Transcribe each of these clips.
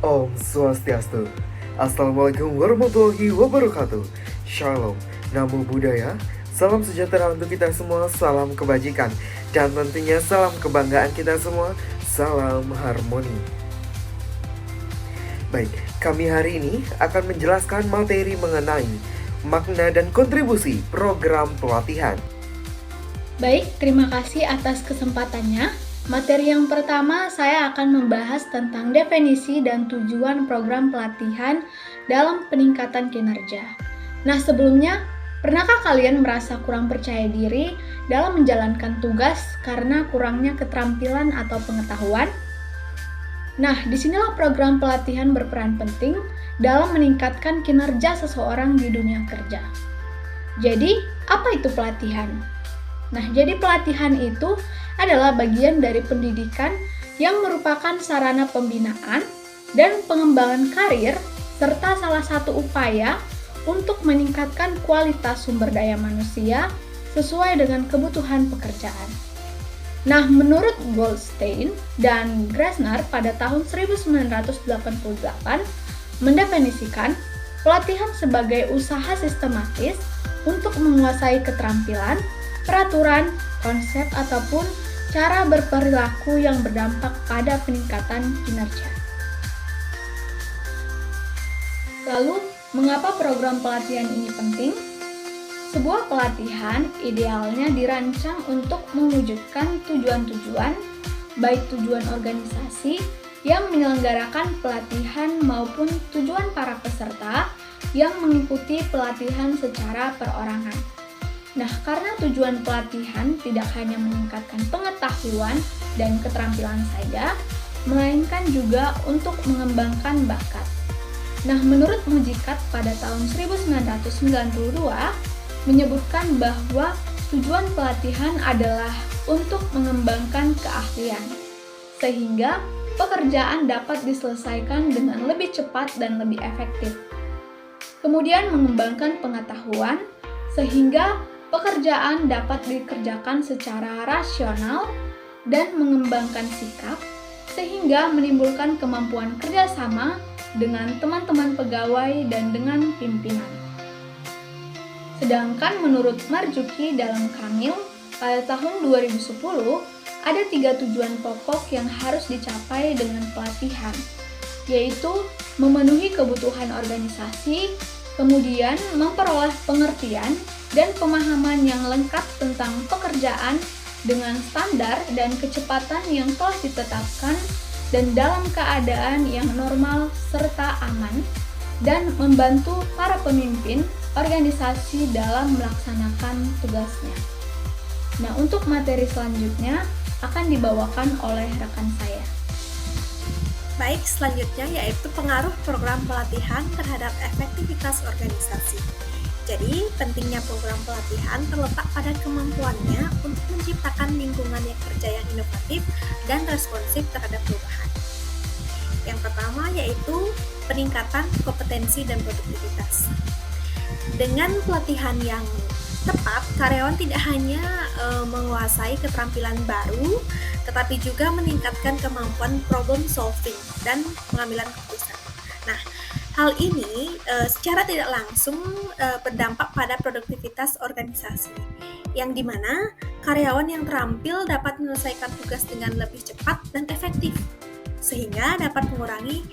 Om Swastiastu. Assalamualaikum warahmatullahi wabarakatuh. Shalom, Namo Buddhaya. Salam sejahtera untuk kita semua, salam kebajikan. Dan tentunya salam kebanggaan kita semua, salam harmoni. Baik, kami hari ini akan menjelaskan materi mengenai makna dan kontribusi program pelatihan. Baik, terima kasih atas kesempatannya. Materi yang pertama, saya akan membahas tentang definisi dan tujuan program pelatihan dalam peningkatan kinerja. Nah, sebelumnya, pernahkah kalian merasa kurang percaya diri dalam menjalankan tugas karena kurangnya keterampilan atau pengetahuan? Nah, disinilah program pelatihan berperan penting dalam meningkatkan kinerja seseorang di dunia kerja. Jadi, apa itu pelatihan? Nah, jadi pelatihan itu adalah bagian dari pendidikan yang merupakan sarana pembinaan dan pengembangan karir serta salah satu upaya untuk meningkatkan kualitas sumber daya manusia sesuai dengan kebutuhan pekerjaan. Nah, menurut Goldstein dan Grasner pada tahun 1988 mendefinisikan pelatihan sebagai usaha sistematis untuk menguasai keterampilan, peraturan, konsep, ataupun cara berperilaku yang berdampak pada peningkatan kinerja. Lalu, mengapa program pelatihan ini penting? Sebuah pelatihan idealnya dirancang untuk mewujudkan tujuan-tujuan, baik tujuan organisasi yang menyelenggarakan pelatihan maupun tujuan para peserta yang mengikuti pelatihan secara perorangan. Nah, karena tujuan pelatihan tidak hanya meningkatkan pengetahuan dan keterampilan saja, melainkan juga untuk mengembangkan bakat. Nah, menurut Mujikat pada tahun 1992 menyebutkan bahwa tujuan pelatihan adalah untuk mengembangkan keahlian, sehingga pekerjaan dapat diselesaikan dengan lebih cepat dan lebih efektif. Kemudian mengembangkan pengetahuan, sehingga pekerjaan dapat dikerjakan secara rasional dan mengembangkan sikap, sehingga menimbulkan kemampuan kerjasama dengan teman-teman pegawai dan dengan pimpinan. Sedangkan menurut Marzuki dalam Kamil pada tahun 2010, ada 3 tujuan pokok yang harus dicapai dengan pelatihan, yaitu memenuhi kebutuhan organisasi, kemudian memperoleh pengertian dan pemahaman yang lengkap tentang pekerjaan dengan standar dan kecepatan yang telah ditetapkan dan dalam keadaan yang normal serta aman, dan membantu para pemimpin organisasi dalam melaksanakan tugasnya. Nah, untuk materi selanjutnya akan dibawakan oleh rekan saya. Baik, selanjutnya yaitu pengaruh program pelatihan terhadap efektivitas organisasi. Jadi, pentingnya program pelatihan terletak pada kemampuannya untuk menciptakan lingkungan kerja yang inovatif dan responsif terhadap perubahan. Yang pertama yaitu peningkatan kompetensi dan produktivitas. Dengan pelatihan yang tepat, karyawan tidak hanya menguasai keterampilan baru, tetapi juga meningkatkan kemampuan problem solving dan pengambilan keputusan. Nah, hal ini secara tidak langsung berdampak pada produktivitas organisasi, yang dimana karyawan yang terampil dapat menyelesaikan tugas dengan lebih cepat dan efektif, sehingga dapat mengurangi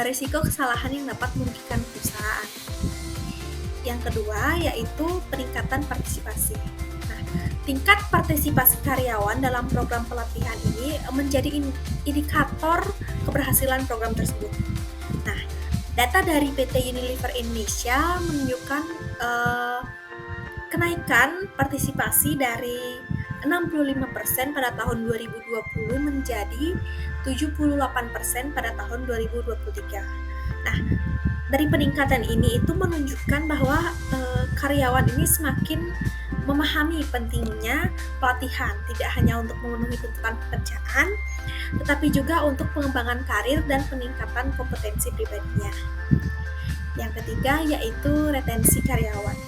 risiko kesalahan yang dapat merugikan perusahaan. Yang kedua yaitu peningkatan partisipasi. Nah, tingkat partisipasi karyawan dalam program pelatihan ini menjadi indikator keberhasilan program tersebut. Nah, data dari PT Unilever Indonesia menunjukkan kenaikan partisipasi dari 65% pada tahun 2020 menjadi 78% pada tahun 2023. Nah, dari peningkatan ini itu menunjukkan bahwa karyawan ini semakin memahami pentingnya pelatihan, tidak hanya untuk memenuhi tuntutan pekerjaan, tetapi juga untuk pengembangan karir dan peningkatan kompetensi pribadinya. Yang ketiga yaitu retensi karyawan.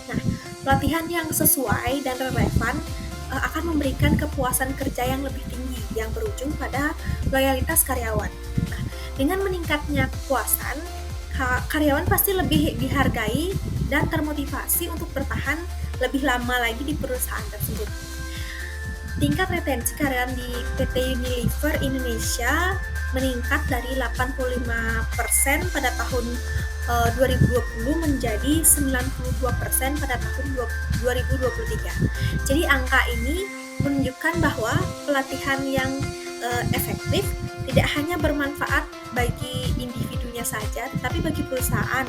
Nah, pelatihan yang sesuai dan relevan akan memberikan kepuasan kerja yang lebih tinggi yang berujung pada loyalitas karyawan. Nah, Dengan meningkatnya kepuasan, karyawan pasti lebih dihargai dan termotivasi untuk bertahan lebih lama lagi di perusahaan tersebut. Tingkat retensi karyawan di PT Unilever Indonesia meningkat dari 85% pada tahun 2020 menjadi 92% pada tahun 2023. Jadi angka ini menunjukkan bahwa pelatihan yang efektif tidak hanya bermanfaat bagi individunya saja, tetapi bagi perusahaan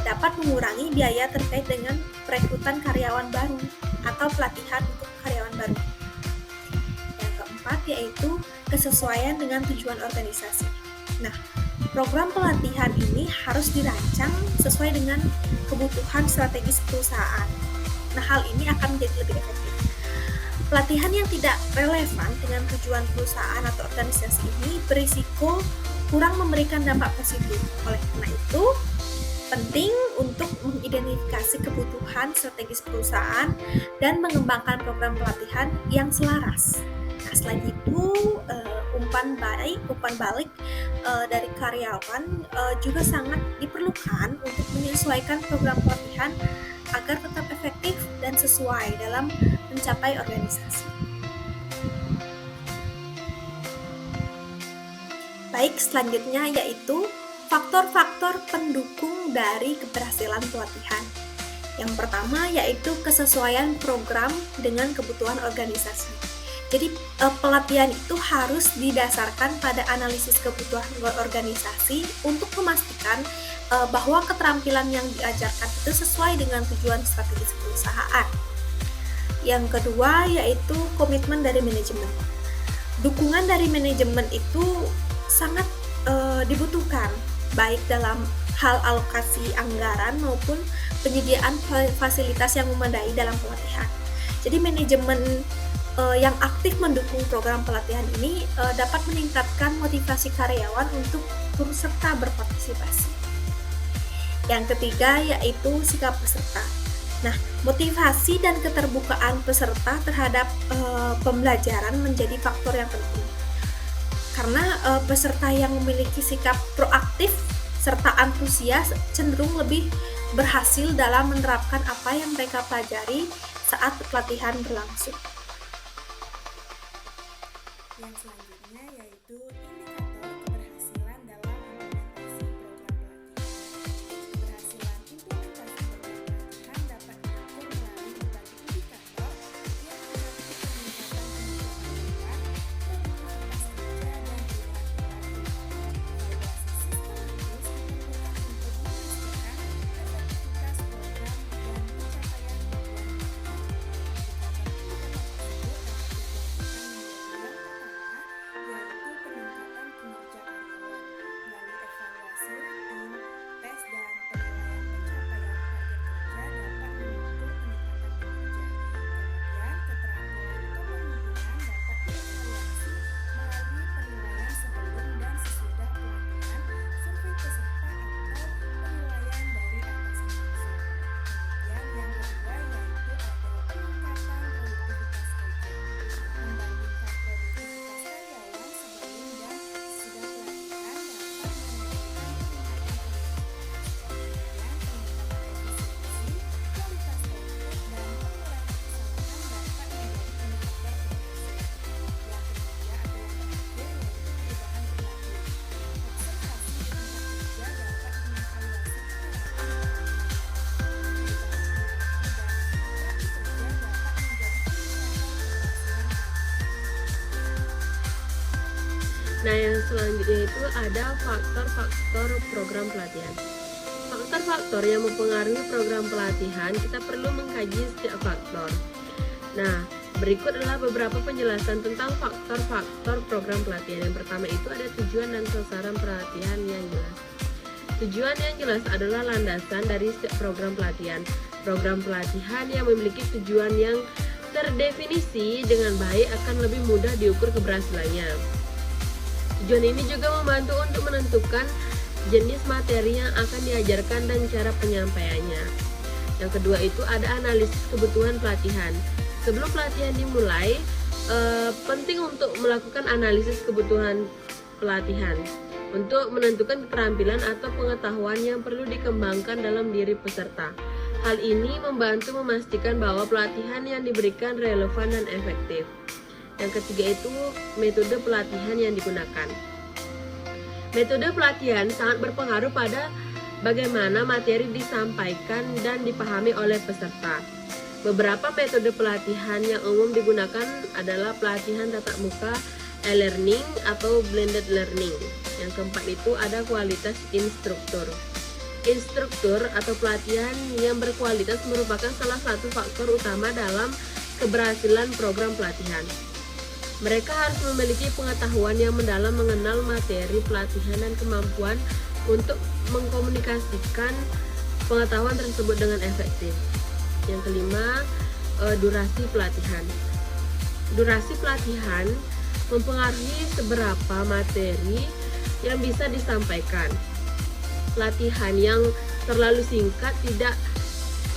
dapat mengurangi biaya terkait dengan perekrutan karyawan baru atau pelatihan untuk karyawan baru. Yang keempat yaitu kesesuaian dengan tujuan organisasi. Nah, program pelatihan ini harus dirancang sesuai dengan kebutuhan strategis perusahaan. Nah, hal ini akan menjadi lebih efektif. Pelatihan yang tidak relevan dengan tujuan perusahaan atau organisasi ini berisiko kurang memberikan dampak positif. Oleh karena itu, penting untuk mengidentifikasi kebutuhan strategis perusahaan dan mengembangkan program pelatihan yang selaras. Nah, selain itu, umpan balik dari karyawan juga sangat diperlukan untuk menyesuaikan program pelatihan agar tetap efektif dan sesuai dalam mencapai organisasi. Baik, selanjutnya yaitu faktor-faktor pendukung dari keberhasilan pelatihan. Yang pertama yaitu kesesuaian program dengan kebutuhan organisasi. Jadi pelatihan itu harus didasarkan pada analisis kebutuhan organisasi untuk memastikan bahwa keterampilan yang diajarkan itu sesuai dengan tujuan strategis perusahaan. Yang kedua yaitu komitmen dari manajemen. Dukungan dari manajemen itu sangat dibutuhkan, baik dalam hal alokasi anggaran maupun penyediaan fasilitas yang memadai dalam pelatihan. Jadi manajemen yang aktif mendukung program pelatihan ini dapat meningkatkan motivasi karyawan untuk turut serta berpartisipasi. Yang ketiga yaitu sikap peserta. Nah, motivasi dan keterbukaan peserta terhadap pembelajaran menjadi faktor yang penting. Karena peserta yang memiliki sikap proaktif serta antusias cenderung lebih berhasil dalam menerapkan apa yang mereka pelajari saat pelatihan berlangsung. Yang selanjutnya yaitu indikator keberhasilan dalam implementasi program pelatihan. Keberhasilan implementasi program pelatihan dapat diukur melalui berbagai indikator yang mencakup peningkatan pengetahuan, produktivitas kerja, dan perubahan perilaku. Evaluasi sistematis diperlukan untuk memastikan efektivitas program dan pencapaian tujuan pelatihan. Indikator tersebut dapat Nah, yang selanjutnya itu ada faktor-faktor program pelatihan. Faktor-faktor yang mempengaruhi program pelatihan, kita perlu mengkaji setiap faktor. Nah, berikut adalah beberapa penjelasan tentang faktor-faktor program pelatihan. Yang pertama itu ada tujuan dan sasaran pelatihan yang jelas. Tujuan yang jelas adalah landasan dari setiap program pelatihan. Program pelatihan yang memiliki tujuan yang terdefinisi dengan baik akan lebih mudah diukur keberhasilannya. Tujuan ini juga membantu untuk menentukan jenis materi yang akan diajarkan dan cara penyampaiannya. Yang kedua itu ada analisis kebutuhan pelatihan. Sebelum pelatihan dimulai, penting untuk melakukan analisis kebutuhan pelatihan. untuk menentukan keterampilan atau pengetahuan yang perlu dikembangkan dalam diri peserta. Hal ini membantu memastikan bahwa pelatihan yang diberikan relevan dan efektif. Yang ketiga itu metode pelatihan yang digunakan. Metode pelatihan sangat berpengaruh pada bagaimana materi disampaikan dan dipahami oleh peserta. Beberapa metode pelatihan yang umum digunakan adalah pelatihan tatap muka, e-learning atau blended learning. Yang keempat itu ada kualitas instruktur. Instruktur atau pelatihan yang berkualitas merupakan salah satu faktor utama dalam keberhasilan program pelatihan. Mereka harus memiliki pengetahuan yang mendalam mengenal materi pelatihan dan kemampuan untuk mengkomunikasikan pengetahuan tersebut dengan efektif. Yang kelima, durasi pelatihan. Durasi pelatihan mempengaruhi seberapa materi yang bisa disampaikan. Pelatihan yang terlalu singkat tidak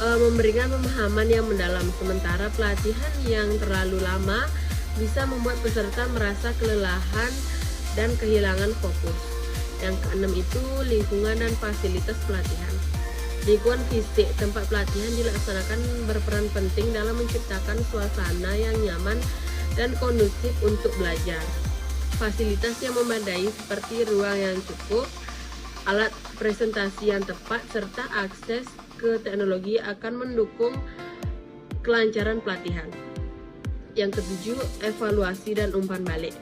memberikan pemahaman yang mendalam, sementara pelatihan yang terlalu lama bisa membuat peserta merasa kelelahan dan kehilangan fokus. Yang keenam itu lingkungan dan fasilitas pelatihan. Lingkungan fisik tempat pelatihan dilaksanakan berperan penting dalam menciptakan suasana yang nyaman dan kondusif untuk belajar. Fasilitas yang memadai seperti ruang yang cukup, alat presentasi yang tepat, serta akses ke teknologi akan mendukung kelancaran pelatihan. Yang ketujuh, evaluasi dan umpan balik.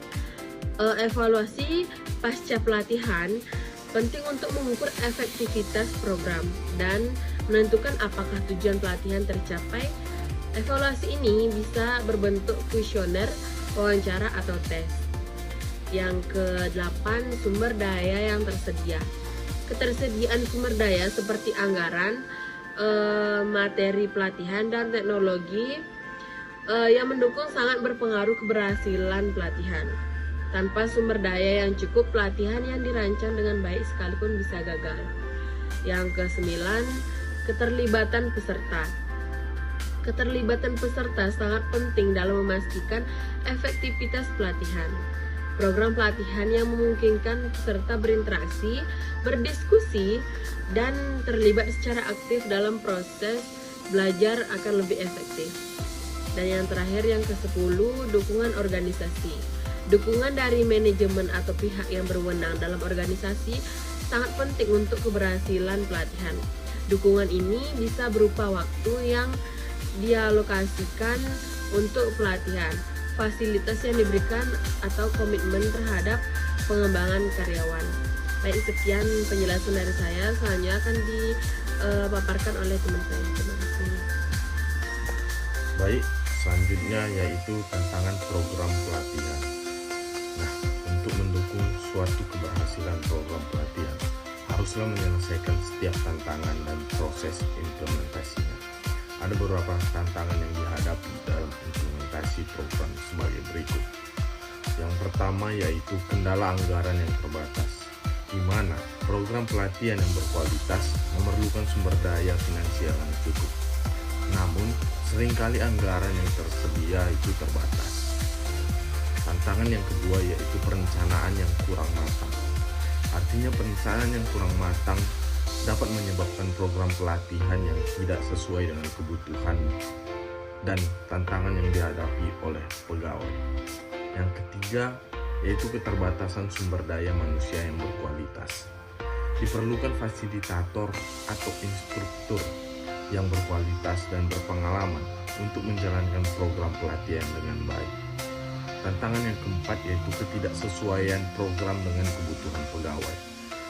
Evaluasi pasca pelatihan penting untuk mengukur efektivitas program dan menentukan apakah tujuan pelatihan tercapai. Evaluasi ini bisa berbentuk kuesioner, wawancara, atau tes. Yang ke-8, sumber daya yang tersedia. Ketersediaan sumber daya seperti anggaran, materi pelatihan, dan teknologi yang mendukung sangat berpengaruh keberhasilan pelatihan. Tanpa sumber daya yang cukup, pelatihan yang dirancang dengan baik sekalipun bisa gagal. Yang ke-9, keterlibatan peserta. Keterlibatan peserta sangat penting dalam memastikan efektivitas pelatihan. Program pelatihan yang memungkinkan peserta berinteraksi, berdiskusi, dan terlibat secara aktif dalam proses belajar akan lebih efektif. Dan yang terakhir, yang ke-10, dukungan organisasi. Dukungan dari manajemen atau pihak yang berwenang dalam organisasi sangat penting untuk keberhasilan pelatihan. Dukungan ini bisa berupa waktu yang dialokasikan untuk pelatihan, fasilitas yang diberikan, atau komitmen terhadap pengembangan karyawan. Baik, sekian penjelasan dari saya. Selanjutnya akan dipaparkan oleh teman saya. Terima kasih. Baik, selanjutnya yaitu tantangan program pelatihan. Nah, untuk mendukung suatu keberhasilan program pelatihan, haruslah menyelesaikan setiap tantangan dan proses implementasinya. Ada beberapa tantangan yang dihadapi dalam implementasi program sebagai berikut. Yang pertama yaitu kendala anggaran yang terbatas, di mana program pelatihan yang berkualitas memerlukan sumber daya finansial yang cukup. Namun, seringkali anggaran yang tersedia itu terbatas. Tantangan yang kedua yaitu perencanaan yang kurang matang. Artinya perencanaan yang kurang matang dapat menyebabkan program pelatihan yang tidak sesuai dengan kebutuhan dan tantangan yang dihadapi oleh pegawai. Yang ketiga yaitu keterbatasan sumber daya manusia yang berkualitas. Diperlukan fasilitator atau instruktur yang berkualitas dan berpengalaman untuk menjalankan program pelatihan dengan baik. Tantangan yang keempat yaitu ketidaksesuaian program dengan kebutuhan pegawai,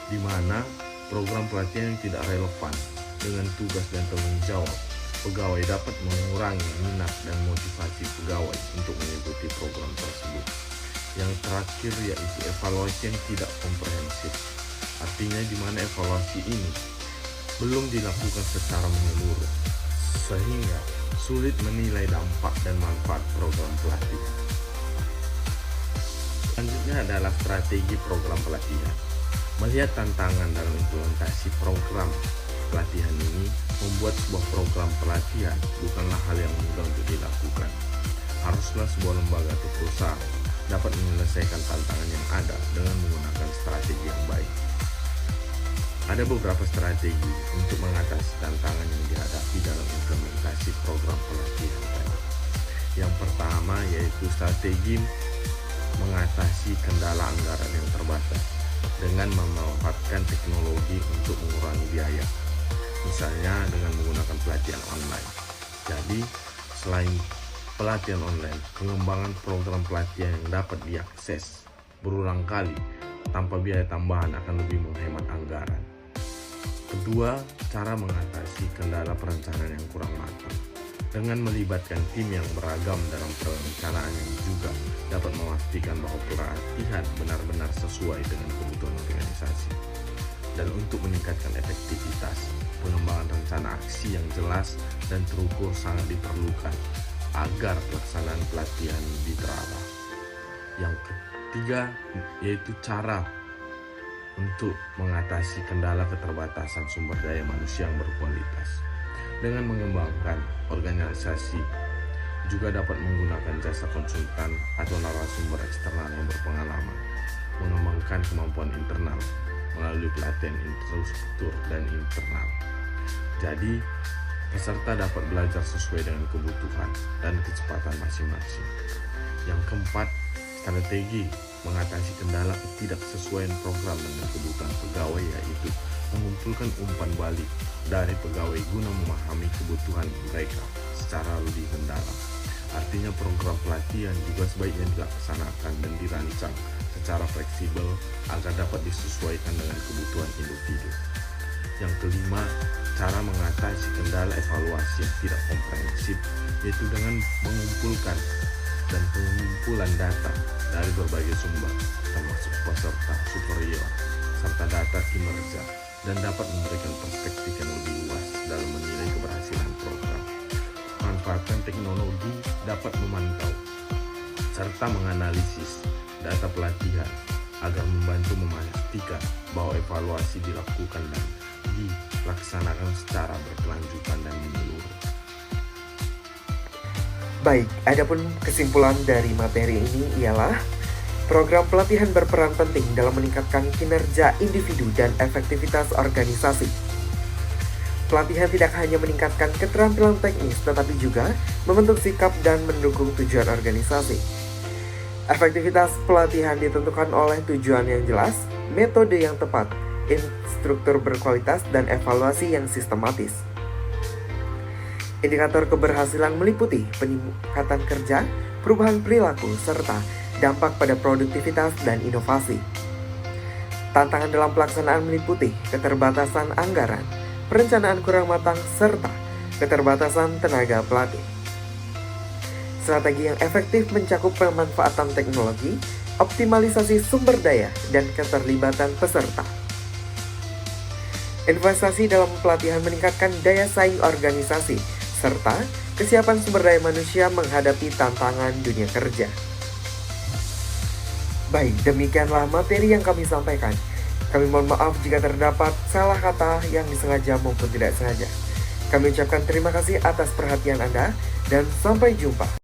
di mana program pelatihan yang tidak relevan dengan tugas dan tanggung jawab pegawai dapat mengurangi minat dan motivasi pegawai untuk mengikuti program tersebut. Yang terakhir yaitu evaluasi yang tidak komprehensif, artinya di mana evaluasi ini belum dilakukan secara menyeluruh, sehingga sulit menilai dampak dan manfaat program pelatihan. Selanjutnya adalah strategi program pelatihan. Melihat tantangan dalam implementasi program pelatihan ini, membuat sebuah program pelatihan bukanlah hal yang mudah untuk dilakukan. Haruslah sebuah lembaga atau perusahaan dapat menyelesaikan tantangan yang ada dengan menggunakan strategi yang baik. Ada beberapa strategi untuk mengatasi tantangan yang dihadapi dalam implementasi program pelatihan tadi. Yang pertama yaitu strategi mengatasi kendala anggaran yang terbatas dengan memanfaatkan teknologi untuk mengurangi biaya, misalnya dengan menggunakan pelatihan online. Jadi, selain pelatihan online, pengembangan program pelatihan yang dapat diakses berulang kali tanpa biaya tambahan akan lebih menghemat anggaran. Kedua, cara mengatasi kendala perencanaan yang kurang matang. Dengan melibatkan tim yang beragam dalam perencanaan yang juga dapat memastikan bahwa pelatihan benar-benar sesuai dengan kebutuhan organisasi. Dan untuk meningkatkan efektivitas, pengembangan rencana aksi yang jelas dan terukur sangat diperlukan agar pelaksanaan pelatihan lebih terarah. Yang ketiga yaitu cara untuk mengatasi kendala keterbatasan sumber daya manusia yang berkualitas. Dengan mengembangkan organisasi juga dapat menggunakan jasa konsultan atau narasumber eksternal yang berpengalaman, mengembangkan kemampuan internal melalui pelatihan instruktur dan internal. Jadi, peserta dapat belajar sesuai dengan kebutuhan dan kecepatan masing-masing. Yang keempat, strategi mengatasi kendala ketidaksesuaian program dengan kebutuhan pegawai yaitu mengumpulkan umpan balik dari pegawai guna memahami kebutuhan mereka secara lebih mendalam. Artinya program pelatihan juga sebaiknya dilaksanakan dan dirancang secara fleksibel agar dapat disesuaikan dengan kebutuhan individu. Yang kelima, cara mengatasi kendala evaluasi yang tidak komprehensif yaitu dengan mengumpulkan dan pengumpulan data dari berbagai sumber termasuk peserta superior serta data kinerja dan dapat memberikan perspektif yang lebih luas dalam menilai keberhasilan program. Manfaatkan teknologi dapat memantau serta menganalisis data pelatihan agar membantu memastikan bahwa evaluasi dilakukan dan dilaksanakan secara berkelanjutan dan menyeluruh. Baik, adapun kesimpulan dari materi ini ialah program pelatihan berperan penting dalam meningkatkan kinerja individu dan efektivitas organisasi. Pelatihan tidak hanya meningkatkan keterampilan teknis, tetapi juga membentuk sikap dan mendukung tujuan organisasi. Efektivitas pelatihan ditentukan oleh tujuan yang jelas, metode yang tepat, instruktur berkualitas, dan evaluasi yang sistematis. Indikator keberhasilan meliputi peningkatan kerja, perubahan perilaku, serta dampak pada produktivitas dan inovasi. Tantangan dalam pelaksanaan meliputi keterbatasan anggaran, perencanaan kurang matang, serta keterbatasan tenaga pelatih. Strategi yang efektif mencakup pemanfaatan teknologi, optimalisasi sumber daya, dan keterlibatan peserta. Investasi dalam pelatihan meningkatkan daya saing organisasi, serta kesiapan sumber daya manusia menghadapi tantangan dunia kerja. Baik, demikianlah materi yang kami sampaikan. Kami mohon maaf jika terdapat salah kata yang disengaja maupun tidak sengaja. Kami ucapkan terima kasih atas perhatian Anda dan sampai jumpa.